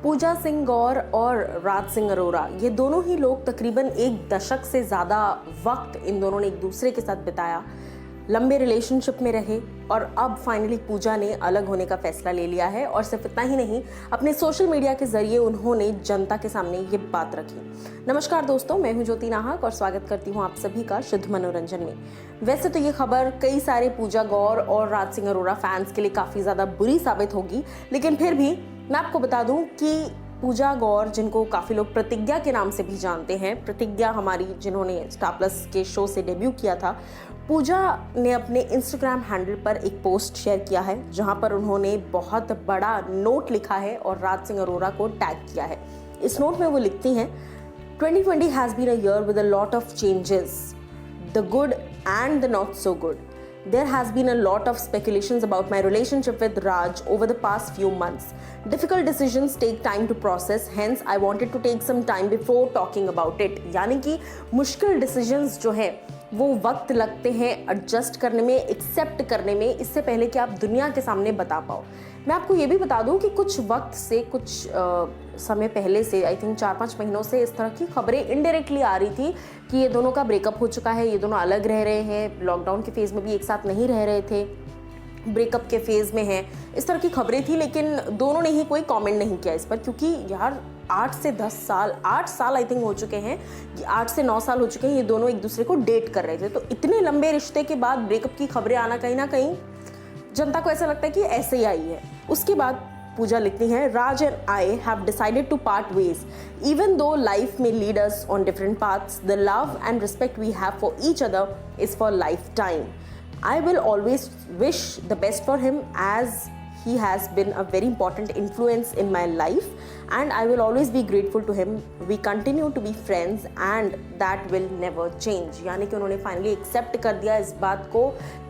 पूजा सिंह गौर और राज सिंह अरोरा, ये दोनों ही लोग तकरीबन एक दशक से ज़्यादा वक्त इन दोनों ने एक दूसरे के साथ बिताया, लंबे रिलेशनशिप में रहे और अब फाइनली पूजा ने अलग होने का फैसला ले लिया है। और सिर्फ इतना ही नहीं, अपने सोशल मीडिया के जरिए उन्होंने जनता के सामने ये बात रखी। नमस्कार दोस्तों, मैं हूं ज्योति नाहक और स्वागत करती हूं आप सभी का शुद्ध मनोरंजन में। वैसे तो ये खबर कई सारे पूजा गौर और राज सिंह अरोरा फैंस के लिए काफ़ी ज़्यादा बुरी साबित होगी, लेकिन फिर भी मैं आपको बता दूं कि पूजा गौर, जिनको काफ़ी लोग प्रतिज्ञा के नाम से भी जानते हैं, प्रतिज्ञा हमारी जिन्होंने स्टार प्लस के शो से डेब्यू किया था, पूजा ने अपने इंस्टाग्राम हैंडल पर एक पोस्ट शेयर किया है जहां पर उन्होंने बहुत बड़ा नोट लिखा है और राज सिंह अरोरा को टैग किया है। इस नोट में वो लिखती हैं, 2020 has been a year with a lot of changes, the good and the not so good. There has been a lot of speculations about my relationship with Raj over the past few months. Difficult decisions take time to process, hence I wanted to take some time before talking about it. यानी कि मुश्किल decisions जो है वो वक्त लगते हैं adjust करने में, एक्सेप्ट करने में, इससे पहले कि आप दुनिया के सामने बता पाओ। मैं आपको ये भी बता दूं कि कुछ वक्त से, कुछ समय पहले से, आई थिंक 4-5 महीनों से इस तरह की खबरें इनडायरेक्टली आ रही थी कि ये दोनों का ब्रेकअप हो चुका है, ये दोनों अलग रह रहे हैं, लॉकडाउन के फेज़ में भी एक साथ नहीं रह रहे थे, ब्रेकअप के फेज़ में हैं, इस तरह की खबरें थी। लेकिन दोनों ने ही कोई कमेंट नहीं किया इस पर, क्योंकि यार 8 से 10 साल, 8 साल आई थिंक हो चुके हैं, 8 से 9 साल हो चुके हैं, ये दोनों एक दूसरे को डेट कर रहे थे। तो इतने लंबे रिश्ते के बाद ब्रेकअप की खबरें आना कहीं ना कहीं जनता को ऐसा लगता है कि ऐसे ही आई है। उसके बाद पूजा लिखती हैं, Raj and I have decided to part ways even though life में lead us on different paths, the love and respect we have for each other is for lifetime. I will always wish the best for him as he has been a very important influence in my life and I will always be grateful to him. We continue to be friends and that will never change. यानी कि उन्होंने finally accept कर दिया इस बात को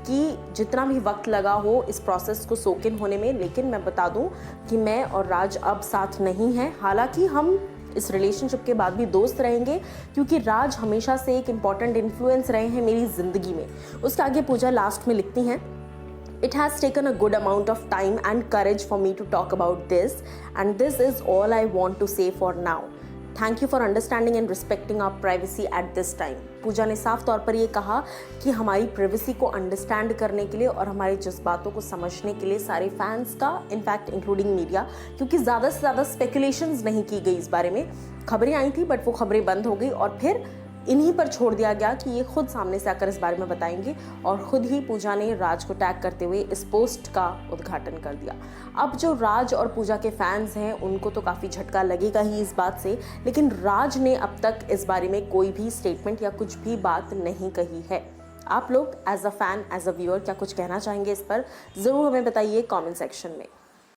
कि जितना भी वक्त लगा हो इस प्रोसेस को सोक इन होने में, लेकिन मैं बता दूं कि मैं और राज अब साथ नहीं हैं। हालांकि हम इस रिलेशनशिप के बाद भी दोस्त रहेंगे, क्योंकि राज हमेशा से एक इम्पॉर्टेंट इन्फ्लुएंस रहे हैं मेरी ज़िंदगी में। उसके आगे पूजा लास्ट में लिखती हैं, It has taken a good amount of time and courage for me to talk about this and this is all I want to say for now. Thank you for understanding and respecting our privacy at this time. पूजा ने साफ तौर पर ये कहा कि हमारी privacy को understand करने के लिए और हमारे जज्बातों को समझने के लिए सारे फैंस का, इनफैक्ट इंक्लूडिंग मीडिया, क्योंकि ज़्यादा से ज़्यादा स्पेकुलेशंस नहीं की गई इस बारे में। खबरें आई थी बट वो खबरें बंद हो गई और फिर इन्हीं पर छोड़ दिया गया कि ये खुद सामने से आकर इस बारे में बताएंगे और खुद ही पूजा ने राज को टैग करते हुए इस पोस्ट का उद्घाटन कर दिया। अब जो राज और पूजा के फैंस हैं उनको तो काफ़ी झटका लगेगा ही इस बात से, लेकिन राज ने अब तक इस बारे में कोई भी स्टेटमेंट या कुछ भी बात नहीं कही है। आप लोग as a fan, as a viewer क्या कुछ कहना चाहेंगे इस पर, ज़रूर हमें बताइए कमेंट सेक्शन में।